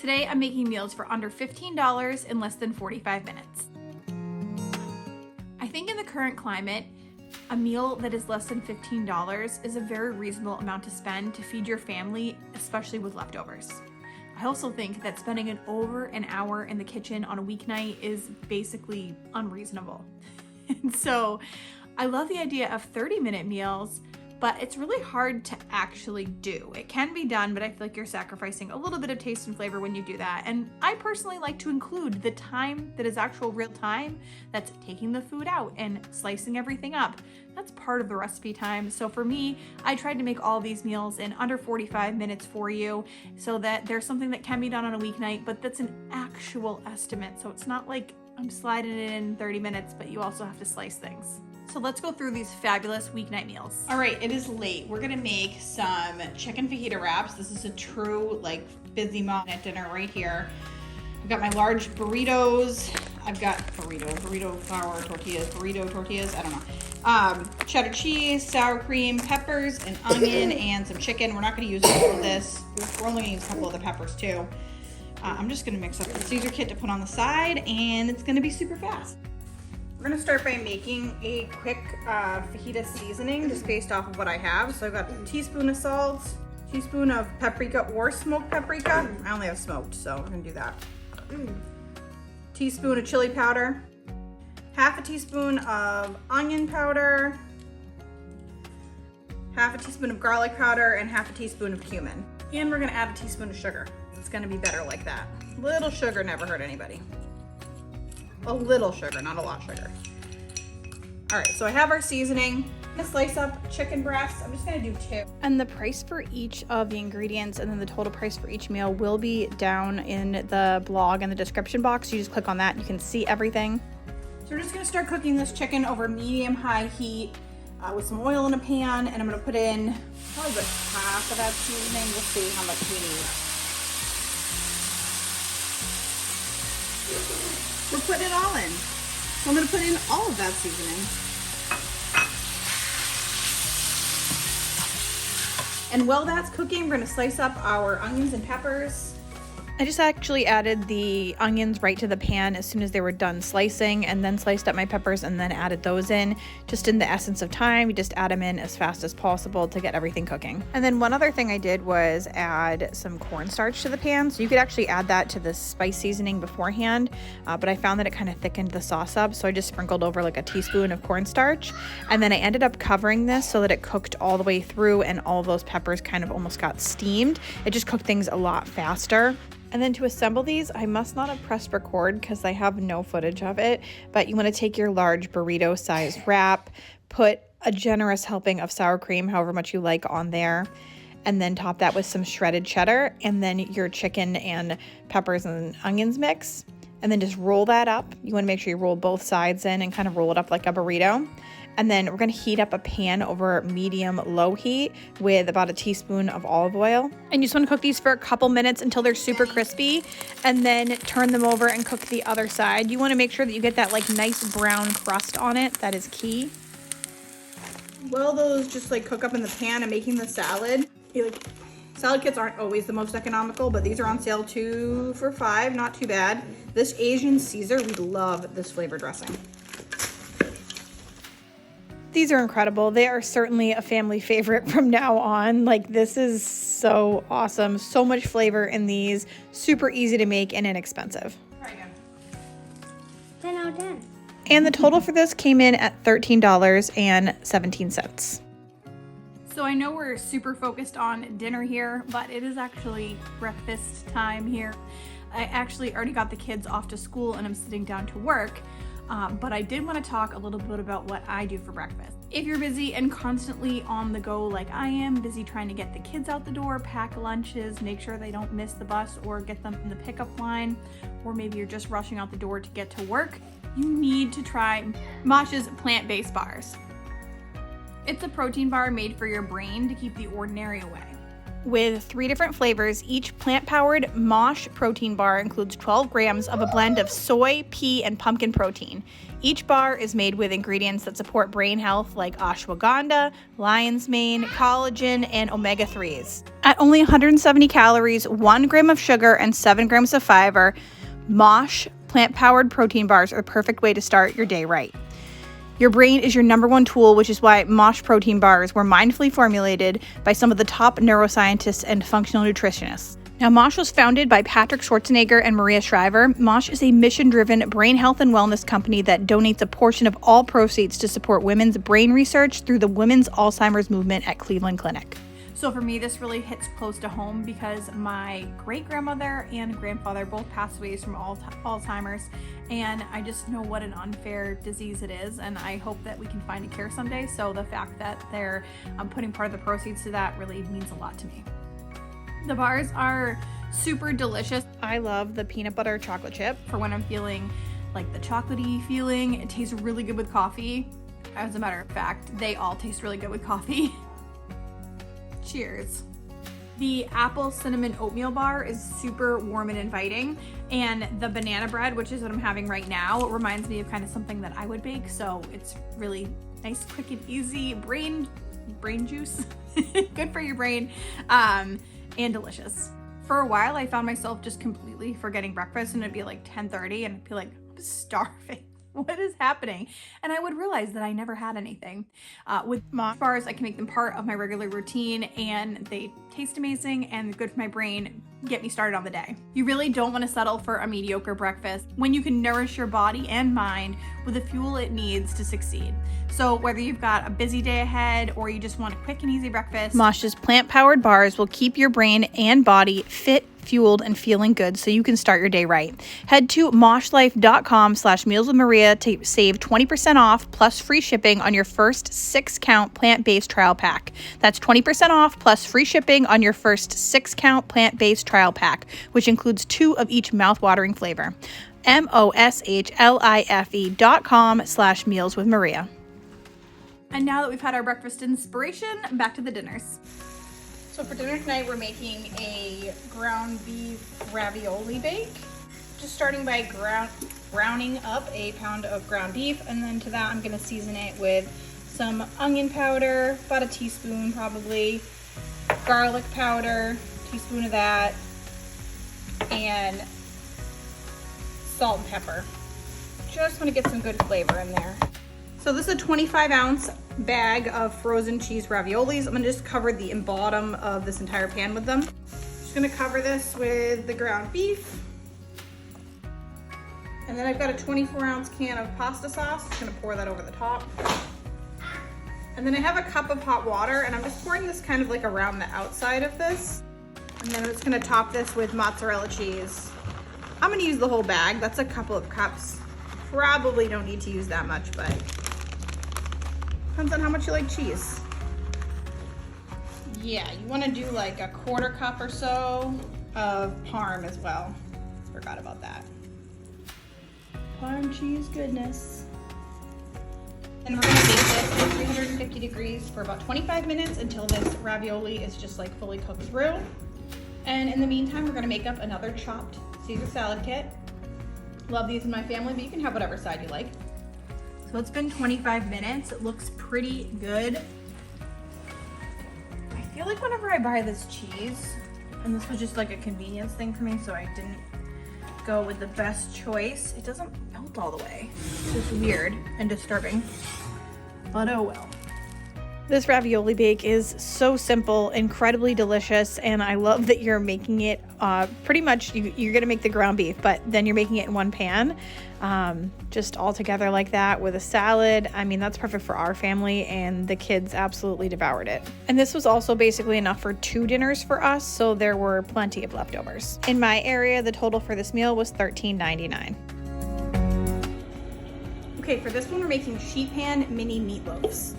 today I'm making meals for under $15 in less than 45 minutes. I think in the current climate, a meal that is less than $15 is a very reasonable amount to spend to feed your family, especially with leftovers. I also think that spending over an hour in the kitchen on a weeknight is basically unreasonable. And so I love the idea of 30-minute meals, but it's really hard to actually do. It can be done, but I feel like you're sacrificing a little bit of taste and flavor when you do that. And I personally like to include the time that is actual real time, that's taking the food out and slicing everything up. That's part of the recipe time. So for me, I tried to make all these meals in under 45 minutes for you so that there's something that can be done on a weeknight, but that's an actual estimate. So it's not like I'm sliding it in 30 minutes, but you also have to slice things. So let's go through these fabulous weeknight meals. All right, it is late. We're gonna make some chicken fajita wraps. This is a true busy mom at dinner right here. I've got my large burritos. I've got burrito flour tortillas, burrito tortillas, I don't know. Cheddar cheese, sour cream, peppers, an onion, and some chicken. We're not gonna use all of this. We're only gonna use a couple of the peppers too. I'm just gonna mix up the Caesar kit to put on the side, and it's gonna be super fast. We're gonna start by making a quick fajita seasoning just based off of what I have. So I've got a teaspoon of salt, teaspoon of paprika or smoked paprika. I only have smoked, so we're gonna do that. Teaspoon of chili powder, half a teaspoon of onion powder, half a teaspoon of garlic powder, and half a teaspoon of cumin. And we're gonna add a teaspoon of sugar. It's gonna be better like that. Little sugar never hurt anybody. A little sugar, not a lot of sugar. All right, so I have our seasoning. I'm gonna slice up chicken breasts. I'm just gonna do 2. And the price for each of the ingredients and then the total price for each meal will be down in the blog and the description box. You just click on that and you can see everything. So we're just gonna start cooking this chicken over medium-high heat with some oil in a pan, and I'm gonna put in probably about half of that seasoning. We'll see how much we need. We're putting it all in. So I'm gonna put in all of that seasoning. And while that's cooking, we're gonna slice up our onions and peppers. I just actually added the onions right to the pan as soon as they were done slicing, and then sliced up my peppers and then added those in. Just in the essence of time, you just add them in as fast as possible to get everything cooking. And then one other thing I did was add some cornstarch to the pan. So you could actually add that to the spice seasoning beforehand, but I found that it kind of thickened the sauce up. So I just sprinkled over like a teaspoon of cornstarch. And then I ended up covering this so that it cooked all the way through and all of those peppers kind of almost got steamed. It just cooked things a lot faster. And then to assemble these, I must not have pressed record because I have no footage of it, but you want to take your large burrito size wrap, put a generous helping of sour cream, however much you like, on there, and then top that with some shredded cheddar, and then your chicken and peppers and onions mix, and then just roll that up. You want to make sure you roll both sides in and kind of roll it up like a burrito. And then we're gonna heat up a pan over medium-low heat with about a teaspoon of olive oil. And you just wanna cook these for a couple minutes until they're super crispy, and then turn them over and cook the other side. You wanna make sure that you get that nice brown crust on it. That is key. While those just cook up in the pan, I'm making the salad. Salad kits aren't always the most economical, but these are on sale 2 for $5, not too bad. This Asian Caesar, we love this flavor dressing. These are incredible. They are certainly a family favorite from now on. This is so awesome. So much flavor in these. Super easy to make and inexpensive. Try again. 10 out of 10. And the total for this came in at $13.17. So I know we're super focused on dinner here, but it is actually breakfast time here. I actually already got the kids off to school and I'm sitting down to work. But I did want to talk a little bit about what I do for breakfast. If you're busy and constantly on the go like I am, busy trying to get the kids out the door, pack lunches, make sure they don't miss the bus or get them in the pickup line, or maybe you're just rushing out the door to get to work, you need to try Mosh's plant-based bars. It's a protein bar made for your brain to keep the ordinary away. with 3 different flavors. Each plant-powered Mosh protein bar includes 12 grams of a blend of soy, pea, and pumpkin protein. Each bar is made with ingredients that support brain health like ashwagandha, lion's mane, collagen, and omega-3s. At only 170 calories, 1 gram of sugar, and 7 grams of fiber, Mosh plant-powered protein bars are the perfect way to start your day right. Your brain is your number one tool, which is why Mosh protein bars were mindfully formulated by some of the top neuroscientists and functional nutritionists. Now, Mosh was founded by Patrick Schwarzenegger and Maria Shriver. Mosh is a mission-driven brain health and wellness company that donates a portion of all proceeds to support women's brain research through the Women's Alzheimer's Movement at Cleveland Clinic. So for me, this really hits close to home because my great-grandmother and grandfather both passed away from Alzheimer's, and I just know what an unfair disease it is, and I hope that we can find a cure someday. So the fact that they're putting part of the proceeds to that really means a lot to me. The bars are super delicious. I love the peanut butter chocolate chip. For when I'm feeling like the chocolatey feeling, it tastes really good with coffee. As a matter of fact, they all taste really good with coffee. Cheers. The apple cinnamon oatmeal bar is super warm and inviting, and the banana bread, which is what I'm having right now, reminds me of kind of something that I would bake, so it's really nice, quick and easy, brain juice, good for your brain, and delicious. For a while, I found myself just completely forgetting breakfast, and it'd be like 10:30, and I'd be like, I'm starving. What is happening? And I would realize that I never had anything. With Mosh bars, I can make them part of my regular routine, and they taste amazing and good for my brain, get me started on the day. You really don't want to settle for a mediocre breakfast when you can nourish your body and mind with the fuel it needs to succeed. So whether you've got a busy day ahead or you just want a quick and easy breakfast, Mosh's plant-powered bars will keep your brain and body fit, fueled, and feeling good so you can start your day right. Head to moshlife.com/mealswithmaria to save 20% off plus free shipping on your first 6-count plant-based trial pack. That's 20% off plus free shipping on your first 6-count plant-based trial pack, which includes 2 of each mouth-watering flavor. moshlife.com/mealswithmaria. And now that we've had our breakfast inspiration, back to the dinners. So for dinner tonight, we're making a ground beef ravioli bake. Just starting by browning up a pound of ground beef, and then to that I'm gonna season it with some onion powder, about a teaspoon probably, garlic powder, teaspoon of that, and salt and pepper. Just wanna get some good flavor in there. So this is a 25-ounce bag of frozen cheese raviolis. I'm gonna just cover the bottom of this entire pan with them. Just gonna cover this with the ground beef. And then I've got a 24-ounce can of pasta sauce. Just gonna pour that over the top. And then I have a cup of hot water, and I'm just pouring this kind of like around the outside of this. And then I'm just gonna top this with mozzarella cheese. I'm gonna use the whole bag. That's a couple of cups. Probably don't need to use that much, but depends on how much you like cheese. Yeah, you want to do like a 1/4 cup or so of Parm as well. Forgot about that. Parm cheese goodness. And we're going to bake this at 350 degrees for about 25 minutes until this ravioli is just like fully cooked through. And in the meantime, we're going to make up another chopped Caesar salad kit. Love these in my family, but you can have whatever side you like. So it's been 25 minutes. It looks pretty good. I feel like whenever I buy this cheese, and this was just like a convenience thing for me, so I didn't go with the best choice, it doesn't melt all the way. It's just weird and disturbing, but oh well. This ravioli bake is so simple, incredibly delicious, and I love that you're making it pretty much, you're gonna make the ground beef, but then you're making it in one pan, just all together like that with a salad. I mean, that's perfect for our family, and the kids absolutely devoured it. And this was also basically enough for 2 dinners for us, so there were plenty of leftovers. In my area, the total for this meal was $13.99. Okay, for this one, we're making sheet pan mini meatloafs.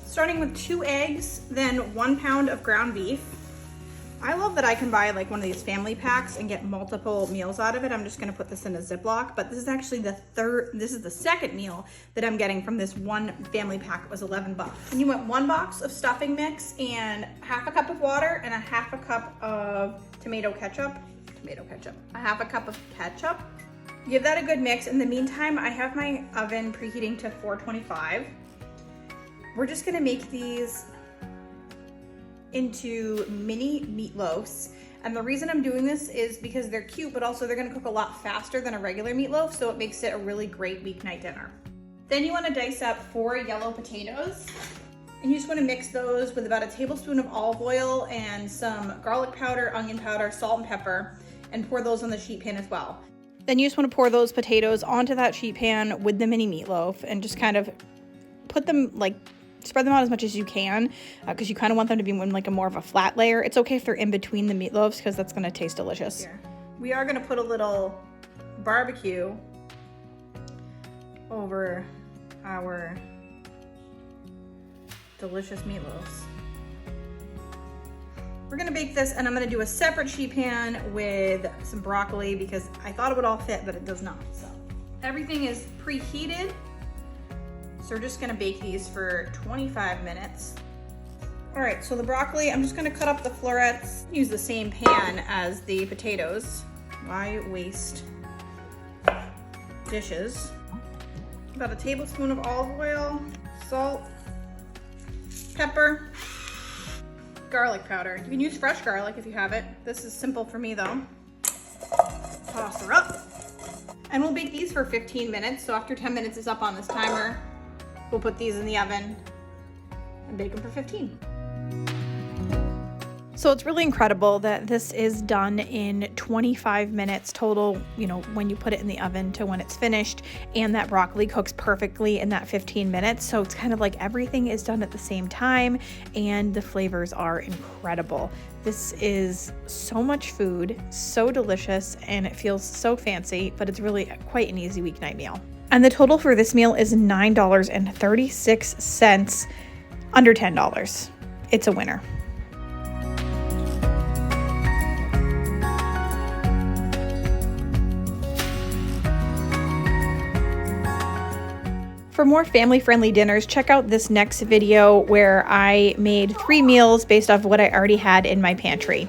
Starting with 2 eggs, then 1 pound of ground beef. I love that I can buy like one of these family packs and get multiple meals out of it. I'm just gonna put this in a Ziploc, but this is actually this is the second meal that I'm getting from this one family pack. It was 11 bucks. And you want 1 box of stuffing mix and half a cup of water and a half a cup of tomato ketchup, a half a cup of ketchup. Give that a good mix. In the meantime, I have my oven preheating to 425. We're just gonna make these into mini meatloafs. And the reason I'm doing this is because they're cute, but also they're gonna cook a lot faster than a regular meatloaf, so it makes it a really great weeknight dinner. Then you wanna dice up 4 yellow potatoes, and you just wanna mix those with about a tablespoon of olive oil and some garlic powder, onion powder, salt and pepper, and pour those on the sheet pan as well. Then you just wanna pour those potatoes onto that sheet pan with the mini meatloaf and just kind of put them spread them out as much as you can because you kind of want them to be in like a more of a flat layer. It's okay if they're in between the meatloafs because that's going to taste delicious. Here. We are going to put a little barbecue over our delicious meatloafs. We're going to bake this, and I'm going to do a separate sheet pan with some broccoli because I thought it would all fit, but it does not. So everything is preheated. So we're just gonna bake these for 25 minutes. All right, so the broccoli, I'm just gonna cut up the florets, use the same pan as the potatoes. Why waste dishes? About a tablespoon of olive oil, salt, pepper, garlic powder. You can use fresh garlic if you have it. This is simple for me though. Toss her up. And we'll bake these for 15 minutes. So after 10 minutes is up on this timer, we'll put these in the oven and bake them for 15. So it's really incredible that this is done in 25 minutes total, you know, when you put it in the oven to when it's finished, and that broccoli cooks perfectly in that 15 minutes. So it's kind of like everything is done at the same time and the flavors are incredible. This is so much food, so delicious, and it feels so fancy, but it's really quite an easy weeknight meal. And the total for this meal is $9.36, under $10. It's a winner. For more family-friendly dinners, check out this next video where I made 3 meals based off what I already had in my pantry.